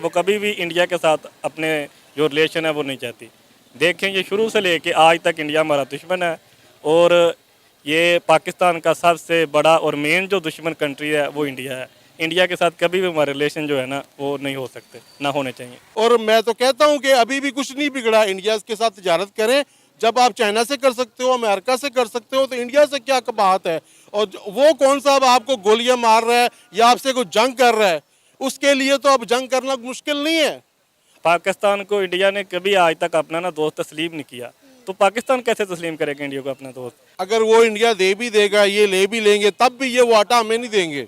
वो कभी भी इंडिया के साथ अपने जो रिलेशन है वो नहीं चाहती। देखें, ये शुरू से लेके आज तक इंडिया हमारा दुश्मन है और ये पाकिस्तान का सबसे बड़ा और मेन जो दुश्मन कंट्री है वो इंडिया है। इंडिया के साथ कभी भी हमारे रिलेशन जो है ना वो नहीं हो सकते, ना होने चाहिए। और मैं तो कहता हूं कि अभी भी कुछ नहीं बिगड़ा, इंडिया के साथ तिजारत करें। जब आप चाइना से कर सकते हो, अमेरिका से कर सकते हो, तो इंडिया से क्या बात है। और वो कौन सा अब आपको गोलियां मार रहा है या आपसे कोई जंग कर रहा है, उसके लिए तो अब जंग करना मुश्किल नहीं है। पाकिस्तान को इंडिया ने कभी आज तक अपना ना दोस्त तस्लीम नहीं किया, तो पाकिस्तान कैसे तस्लीम करेगा इंडिया को अपना दोस्त। अगर वो इंडिया दे भी देगा, ये ले भी लेंगे, तब भी ये वो आटा हमें नहीं देंगे।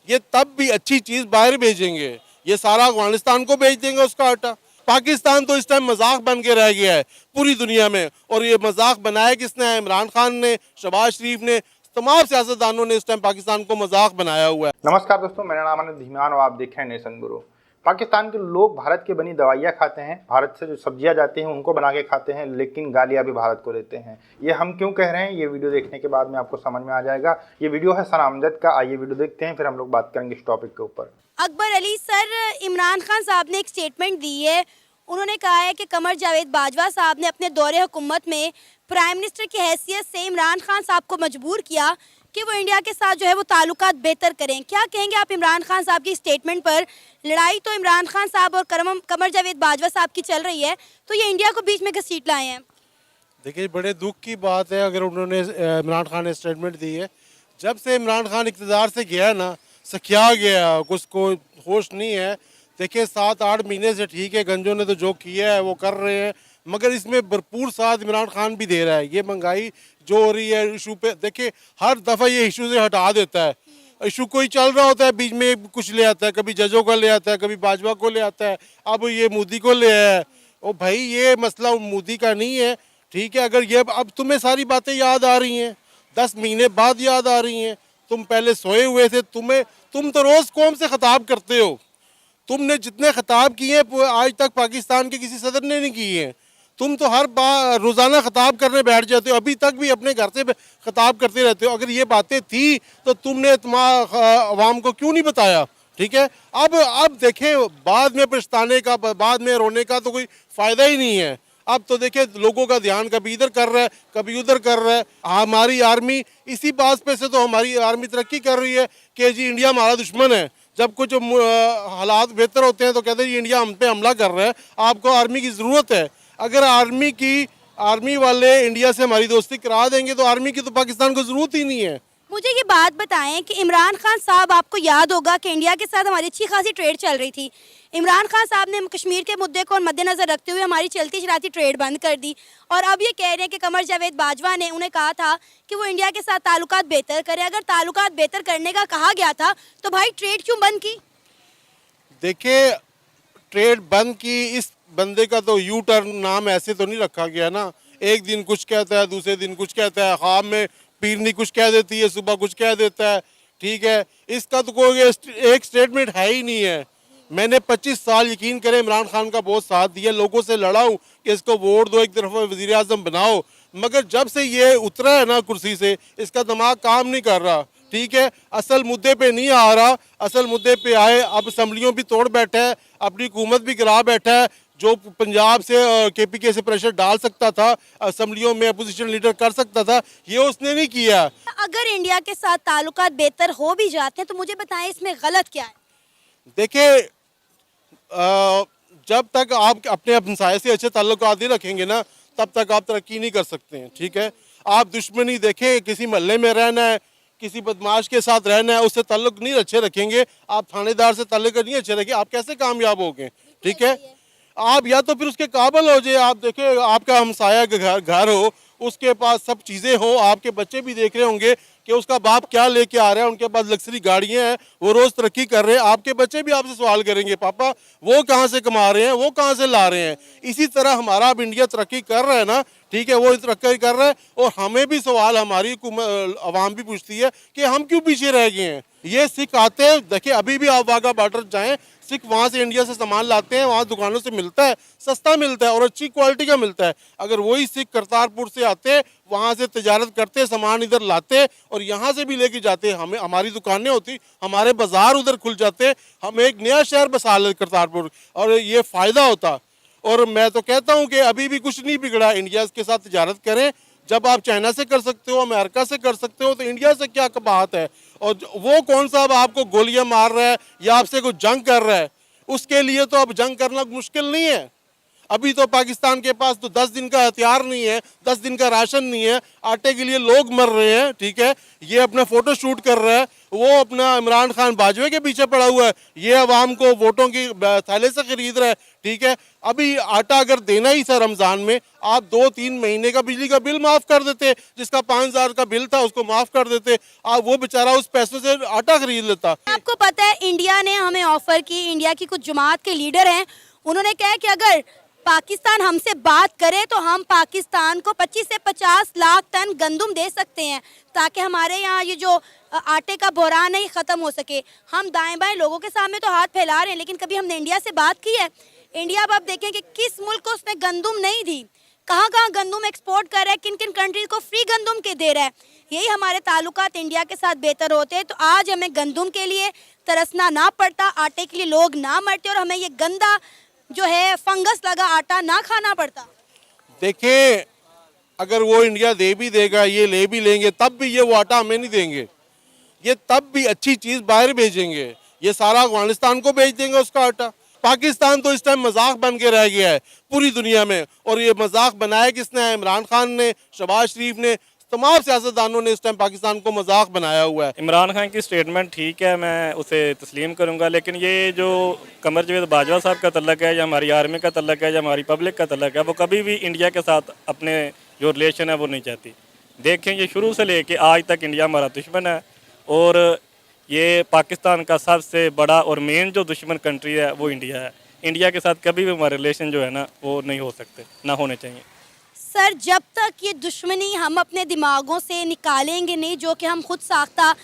ये तब भी अच्छी चीज़ बाहर भेजेंगे, ये सारा अफगानिस्तान को भेज देंगे उसका आटा। पाकिस्तान तो इस टाइम मजाक बन के रह गया है पूरी दुनिया में। और ये मजाक बनाया किसने है? इमरान खान ने, शहबाज शरीफ ने, तमाम सियासतदानों ने इस टाइम पाकिस्तान को मजाक बनाया हुआ है। नमस्कार दोस्तों, मेरा नाम है धीमान और आप देख रहे हैं नेशन गुरु। पाकिस्तान के लोग भारत की बनी दवाइयाँ खाते हैं, भारत से जो सब्जियां जाती हैं उनको बना के खाते हैं, लेकिन गालियाँ भी भारत को देते हैं। ये हम क्यों कह रहे हैं, ये वीडियो देखने के बाद में आपको समझ में आ जाएगा। ये वीडियो है सना अमजद का। आइए वीडियो देखते हैं, फिर हम लोग बात करेंगे इस टॉपिक के ऊपर। अकबर अली सर, इमरान खान साहब ने एक स्टेटमेंट दी है। उन्होंने कहा है कि कमर जावेद बाजवा साहब ने अपने दौरे हुकूमत में प्राइम मिनिस्टर की हैसियत से इमरान खान साहब को मजबूर किया कि वो इंडिया के साथ जो है वो ताल्लुकात बेहतर करें। क्या कहेंगे आप इमरान खान साहब की स्टेटमेंट पर? लड़ाई तो इमरान खान साहब और कमर जावेद बाजवा साहब की चल रही है, तो ये इंडिया को बीच में घसीट लाए हैं। देखिए, बड़े दुख की बात है अगर उन्होंने इमरान खान ने स्टेटमेंट दी है। जब से इमरान खान इक़्तिदार से गया ना, सखिया गया, कुछ को होश नहीं है। देखिए, 7-8 महीने से ठीक है, गंजों ने तो जो किया है वो कर रहे हैं, मगर इसमें भरपूर साथ इमरान खान भी दे रहा है। ये महंगाई जो हो रही है इशू पे, देखिए हर दफ़ा ये इशू से हटा देता है। इशू कोई चल रहा होता है, बीच में कुछ ले आता है, कभी जजों का ले आता है, कभी बाजवा को ले आता है, अब ये मोदी को ले आया है। ओ भाई, ये मसला मोदी का नहीं है, ठीक है। अगर ये अब तुम्हें सारी बातें याद आ रही हैं, 10 महीने बाद याद आ रही हैं। तुम पहले सोए हुए थे, तुम तो रोज़ कौम से खिताब करते हो। तुमने जितने खिताब किए हैं आज तक पाकिस्तान के किसी सदर ने नहीं किए हैं। तुम तो हर बार रोज़ाना खिताब करने बैठ जाते हो, अभी तक भी अपने घर से खिताब करते रहते हो। अगर ये बातें थी तो तुमने अवाम को क्यों नहीं बताया? ठीक है, अब देखें, बाद में पछताने का, बाद में रोने का तो कोई फ़ायदा ही नहीं है। अब तो देखें, लोगों का ध्यान कभी इधर कर रहा है, कभी उधर कर रहा है। हमारी आर्मी, इसी बात पे से तो हमारी आर्मी तरक्की कर रही है कि जी इंडिया हमारा दुश्मन है। जब कुछ हालात बेहतर होते हैं तो कहते हैं जी इंडिया हम पे हमला कर रहा है, आपको आर्मी की ज़रूरत है। अगर आर्मी वाले इंडिया से हमारी दोस्ती करा देंगे तो आर्मी की तो पाकिस्तान को ज़रूरत ही नहीं है। मुझे ये बात बताएं कि इमरान खान साहब, आपको याद होगा कि इंडिया के साथ हमारी अच्छी खासी ट्रेड चल रही थी। इमरान खान साहब ने कश्मीर के मुद्दे को मद्देनज़र रखते हुए हमारी चलती चलाती ट्रेड बंद कर दी, और अब ये कह रहे हैं कि कमर जावेद बाजवा ने उन्हें कहा था कि वो इंडिया के साथ ताल्लुकात बेहतर करें। अगर ताल्लुकात बेहतर करने का कहा गया था तो भाई ट्रेड क्यों बंद की? देखिए, ट्रेड बंद की, इस बंदे का तो यू टर्न नाम ऐसे तो नहीं रखा गया ना। एक दिन कुछ कहता है, दूसरे दिन कुछ कहता है, ख्वाब में पीरनी कुछ कह देती है, सुबह कुछ कह देता है, ठीक है। इसका तो कोई एक स्टेटमेंट है ही नहीं है। मैंने 25 साल, यकीन करें, इमरान खान का बहुत साथ दिया, लोगों से लड़ा हूँ कि इसको वोट दो, एक तरफ वज़ीर आज़म बनाओ, मगर जब से ये उतरा है ना कुर्सी से, इसका दिमाग काम नहीं कर रहा, ठीक है। असल मुद्दे पे नहीं आ रहा, असल मुद्दे पे आए, अब असम्बलियों भी तोड़ बैठा है, अपनी हुकूमत भी गिरा बैठा है। जो पंजाब से KPK से प्रेशर डाल सकता था, असम्बलियों में अपोजिशन लीडर कर सकता था, ये उसने नहीं किया। अगर इंडिया के साथ ताल्लुकात बेहतर हो भी जाते हैं तो मुझे बताएं इसमें गलत क्या है? देखिए, जब तक आप अपने हमसाये से अच्छे ताल्लुकात नहीं रखेंगे ना, तब तक आप तरक्की नहीं कर सकते हैं, ठीक है। आप दुश्मनी देखें, किसी मोहल्ले में रहना है, किसी बदमाश के साथ रहना है, उससे ताल्लुक नहीं अच्छे रखेंगे, आप थानेदार से ताल्लुक नहीं अच्छे रखेंगे, आप कैसे कामयाब होंगे? ठीक है, आप या तो फिर उसके काबिल हो जाए। आप देखें, आपका हमसाया घर हो, उसके पास सब चीज़ें हो, आपके बच्चे भी देख रहे होंगे कि उसका बाप क्या लेके आ रहा है, उनके पास लग्जरी गाड़ियाँ हैं, वो रोज़ तरक्की कर रहे हैं। आपके बच्चे भी आपसे सवाल करेंगे, पापा वो कहाँ से कमा रहे हैं, वो कहाँ से ला रहे हैं। इसी तरह हमारा अब इंडिया तरक्की कर रहा है ना, ठीक है, वो तरक्की कर रहा है, और हमें भी सवाल, हमारी आवाम भी पूछती है कि हम क्यों पीछे रह गए हैं। ये सिखाते हैं। देखिए, अभी भी आप वाघा बॉर्डर जाएँ, सिर्फ वहाँ से इंडिया से सामान लाते हैं, वहाँ दुकानों से मिलता है, सस्ता मिलता है और अच्छी क्वालिटी का मिलता है। अगर वही सिख करतारपुर से आते, वहाँ से तजारत करते, सामान इधर लाते और यहाँ से भी लेके जाते, हमें हमारी दुकानें होती, हमारे बाजार उधर खुल जाते, हम एक नया शहर बसा लेते करतारपुर और ये फ़ायदा होता। और मैं तो कहता हूँ कि अभी भी कुछ नहीं बिगड़ा, इंडिया के साथ तजारत करें। जब आप चाइना से कर सकते हो, अमेरिका से कर सकते हो, तो इंडिया से क्या बात है। और वो कौन सा अब आपको गोलियां मार रहा है या आपसे कोई जंग कर रहा है, उसके लिए तो अब जंग करना मुश्किल नहीं है। अभी तो पाकिस्तान के पास तो 10 दिन का हथियार नहीं है, 10 दिन का राशन नहीं है, आटे के लिए लोग मर रहे हैं, ठीक है। ये अपना फोटो शूट कर रहा है, वो अपना इमरान खान बाजवे के पीछे पड़ा हुआ है, ये अवाम को वोटों की थैले से खरीद रहा है, ठीक है। अभी आटा अगर देना ही था रमज़ान में, आप 2-3 महीने का बिजली का बिल माफ़ कर देते, जिसका 5,000 का बिल था उसको माफ़ कर देते, आप वो बेचारा उस पैसों से आटा खरीद लेता। आपको पता है इंडिया ने हमें ऑफर की, इंडिया की कुछ जमात के लीडर हैं, उन्होंने कहा कि अगर पाकिस्तान हमसे बात करे तो हम पाकिस्तान को 25 से 50 लाख टन गंदम दे सकते हैं, ताकि हमारे यहाँ ये जो आटे का बहरान है ये ख़त्म हो सके। हम दाएं बाएं लोगों के सामने तो हाथ फैला रहे हैं, लेकिन कभी हमने इंडिया से बात की है? इंडिया अब आप देखें कि किस मुल्क को उसने गंदम नहीं दी, कहाँ कहाँ गंदम एक्सपोर्ट कर रहा है, किन किन कंट्रीज को फ्री गंदम के दे रहा है। यही हमारे ताल्लुकात इंडिया के साथ बेहतर होते हैं तो आज हमें गंदम के लिए तरसना ना पड़ता, आटे के लिए लोग ना मरते और हमें ये गंदा जो है फंगस लगा आटा ना खाना पड़ता। देखिए, अगर वो इंडिया दे भी देगा, ये ले भी लेंगे, तब भी ये वो आटा हमें नहीं देंगे, ये तब भी अच्छी चीज़ बाहर भेजेंगे, ये सारा अफगानिस्तान को भेज देंगे उसका आटा। पाकिस्तान तो इस टाइम मजाक बन के रह गया है पूरी दुनिया में, और ये मजाक बनाया किसने है? इमरान खान ने, शहबाज शरीफ ने, तमाम सियासतदानों ने इस टाइम पाकिस्तान को मजाक बनाया हुआ है। इमरान खान की स्टेटमेंट ठीक है, मैं उसे तस्लीम करूंगा, लेकिन ये जो कमर जावेद बाजवा साहब का तल्लक है या हमारी आर्मी का तल्लक है या हमारी पब्लिक का तल्लक है, वो कभी भी इंडिया के साथ अपने जो रिलेशन है वो नहीं चाहती। देखें, ये शुरू से लेके आज तक इंडिया हमारा दुश्मन है और ये पाकिस्तान का सबसे बड़ा और मेन जो दुश्मन कंट्री है वो इंडिया है। इंडिया के साथ कभी भी हमारे रिलेशन जो है ना वो नहीं हो सकते, ना होने चाहिए। सर, जब तक ये दुश्मनी हम अपने दिमागों से निकालेंगे नहीं, जो कि हम खुद साख्ता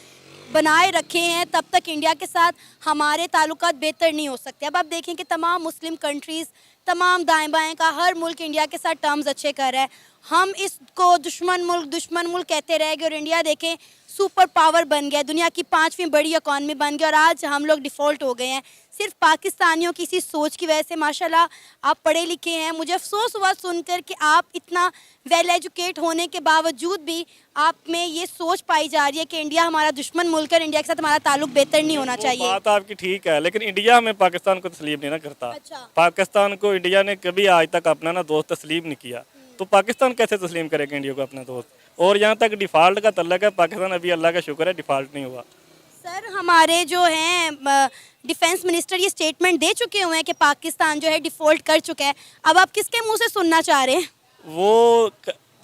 बनाए रखे हैं, तब तक इंडिया के साथ हमारे ताल्लुकात बेहतर नहीं हो सकते। अब आप देखें कि तमाम मुस्लिम कंट्रीज़, तमाम दाएं बाएं का हर मुल्क इंडिया के साथ टर्म्स अच्छे कर रहा है। हम इसको दुश्मन मुल्क कहते रह गए और इंडिया देखें सुपर पावर बन गया, दुनिया की 5वीं बड़ी इकॉनमी बन गई और आज हम लोग डिफ़ॉल्ट हो गए हैं सिर्फ पाकिस्तानियों की इसी सोच की वजह से। माशाल्लाह आप पढ़े लिखे हैं, मुझे अफसोस हुआ सुनकर कि आप इतना वेल एजुकेट होने के बावजूद भी आप में ये सोच पाई जा रही है कि इंडिया हमारा दुश्मन मुल्क है, इंडिया के साथ हमारा ताल्लुक बेहतर नहीं होना चाहिए। बात आपकी ठीक है, लेकिन इंडिया हमें पाकिस्तान को तस्लीम नहीं ना करता। अच्छा। पाकिस्तान को इंडिया ने कभी आज तक अपना ना दोस्त तस्लीम नहीं किया, तो पाकिस्तान कैसे तस्लीम करेगा इंडिया को अपना दोस्त? और यहाँ तक डिफ़ॉल्ट का तल्लक है, पाकिस्तान अभी अल्लाह का शुक्र है डिफ़ॉल्ट नहीं हुआ। सर, हमारे जो हैं डिफेंस मिनिस्टर ये स्टेटमेंट दे चुके हुए हैं कि पाकिस्तान जो है डिफ़ॉल्ट कर चुका है। अब आप किसके मुंह से सुनना चाह रहे हैं? वो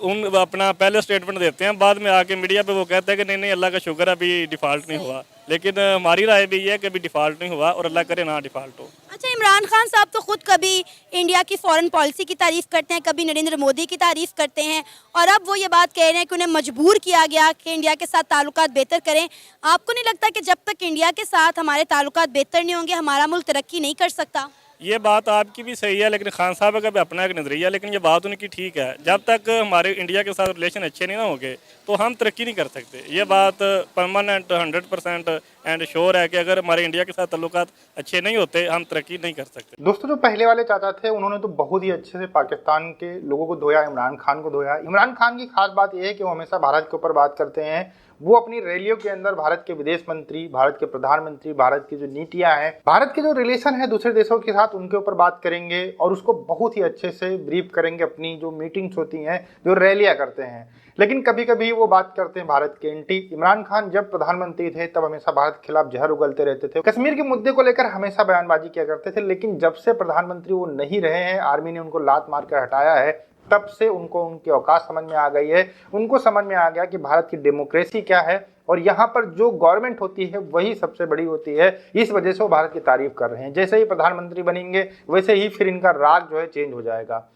उन अपना पहले स्टेटमेंट देते हैं, बाद में आके मीडिया पे वो कहते हैं कि नहीं नहीं अल्लाह का शुक्र है अभी डिफ़ॉल्ट नहीं हुआ, लेकिन हमारी राय भी ये है कि अभी डिफ़ॉल्ट नहीं हुआ और अल्लाह करे ना डिफ़ॉल्ट हो। अच्छा, इमरान खान साहब तो खुद कभी इंडिया की फॉरेन पॉलिसी की तारीफ़ करते हैं, कभी नरेंद्र मोदी की तारीफ़ करते हैं और अब वो ये बात कह रहे हैं कि उन्हें मजबूर किया गया कि इंडिया के साथ ताल्लुकात बेहतर करें। आपको नहीं लगता कि जब तक इंडिया के साथ हमारे ताल्लुकात बेहतर नहीं होंगे हमारा मुल्क तरक्की नहीं कर सकता? ये बात आपकी भी सही है, लेकिन खान साहब का भी अपना एक नज़रिया, लेकिन ये बात उनकी ठीक है। जब तक हमारे इंडिया के साथ रिलेशन अच्छे नहीं ना होंगे तो हम तरक्की नहीं कर सकते। ये बात परमानेंट 100% एंड श्योर है कि अगर हमारे इंडिया के साथ ताल्लुकात अच्छे नहीं होते हम तरक्की नहीं कर सकते। दोस्तों, जो पहले वाले चाचा थे उन्होंने तो बहुत ही अच्छे से पाकिस्तान के लोगों को धोया, इमरान खान को धोया। इमरान खान की खास बात यह है कि वो हमेशा भारत के ऊपर बात करते हैं। वो अपनी रैलियों के अंदर भारत के विदेश मंत्री, भारत के प्रधानमंत्री, भारत की जो नीतियां हैं, भारत के जो रिलेशन है दूसरे देशों के साथ, उनके ऊपर बात करेंगे और उसको बहुत ही अच्छे से ब्रीफ करेंगे अपनी जो मीटिंग्स होती हैं, जो रैलियां करते हैं। लेकिन कभी कभी वो बात करते हैं भारत के एंटी। इमरान खान जब प्रधानमंत्री थे तब हमेशा भारत के खिलाफ जहर उगलते रहते थे, कश्मीर के मुद्दे को लेकर हमेशा बयानबाजी किया करते थे। लेकिन जब से प्रधानमंत्री वो नहीं रहे हैं, आर्मी ने उनको लात मार कर हटाया है, तब से उनको उनकी औकात समझ में आ गई है। उनको समझ में आ गया कि भारत की डेमोक्रेसी क्या है और यहाँ पर जो गवर्नमेंट होती है वही सबसे बड़ी होती है। इस वजह से वो भारत की तारीफ कर रहे हैं। जैसे ही प्रधानमंत्री बनेंगे वैसे ही फिर इनका राग जो है चेंज हो जाएगा।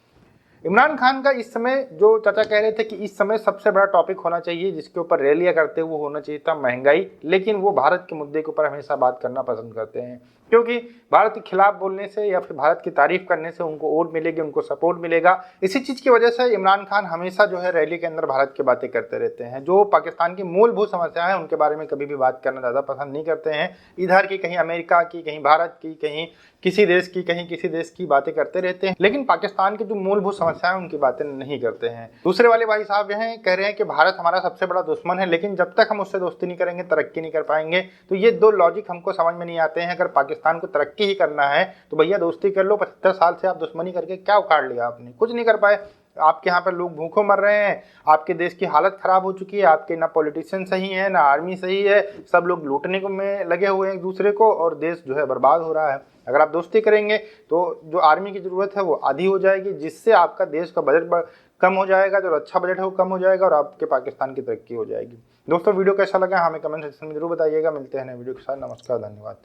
इमरान खान का इस समय जो चाचा कह रहे थे कि इस समय सबसे बड़ा टॉपिक होना चाहिए जिसके ऊपर रैलियां करते हुए होना चाहिए था महंगाई, लेकिन वो भारत के मुद्दे के ऊपर हमेशा बात करना पसंद करते हैं। क्योंकि भारत के खिलाफ बोलने से या फिर भारत की तारीफ करने से उनको वोट मिलेगी, उनको सपोर्ट मिलेगा। इसी चीज़ की वजह से इमरान खान हमेशा जो है रैली के अंदर भारत की बातें करते रहते हैं। जो पाकिस्तान की मूलभूत समस्याएं हैं उनके बारे में कभी भी बात करना ज़्यादा पसंद नहीं करते हैं। इधर की कहीं अमेरिका की, कहीं भारत की, कहीं किसी देश की, कहीं किसी देश की बातें करते रहते हैं, लेकिन पाकिस्तान की जो मूलभूत समस्याएं उनकी बातें नहीं करते हैं। दूसरे वाले भाई साहब यह कह रहे हैं कि भारत हमारा सबसे बड़ा दुश्मन है, लेकिन जब तक हम उससे दोस्ती नहीं करेंगे तरक्की नहीं कर पाएंगे। तो ये दो लॉजिक हमको समझ में नहीं आते हैं। अगर पाकिस्तान को तरक्की ही करना है तो भैया दोस्ती कर लो। 75 साल से आप दुश्मनी करके क्या उखाड़ लिया आपने? कुछ नहीं कर पाए। आपके यहाँ पर लोग भूखों मर रहे हैं, आपके देश की हालत खराब हो चुकी है, आपके ना पॉलिटिशियन सही है ना आर्मी सही है, सब लोग लूटने को में लगे हुए हैं एक दूसरे को, और देश जो है बर्बाद हो रहा है। अगर आप दोस्ती करेंगे तो जो आर्मी की ज़रूरत है वो आधी हो जाएगी, जिससे आपका देश का बजट कम हो जाएगा, जो अच्छा बजट है वो कम हो जाएगा और आपके पाकिस्तान की तरक्की हो जाएगी। दोस्तों वीडियो कैसा लगा हमें कमेंट सेक्शन में जरूर बताइएगा। मिलते हैं नए वीडियो के साथ। नमस्कार, धन्यवाद।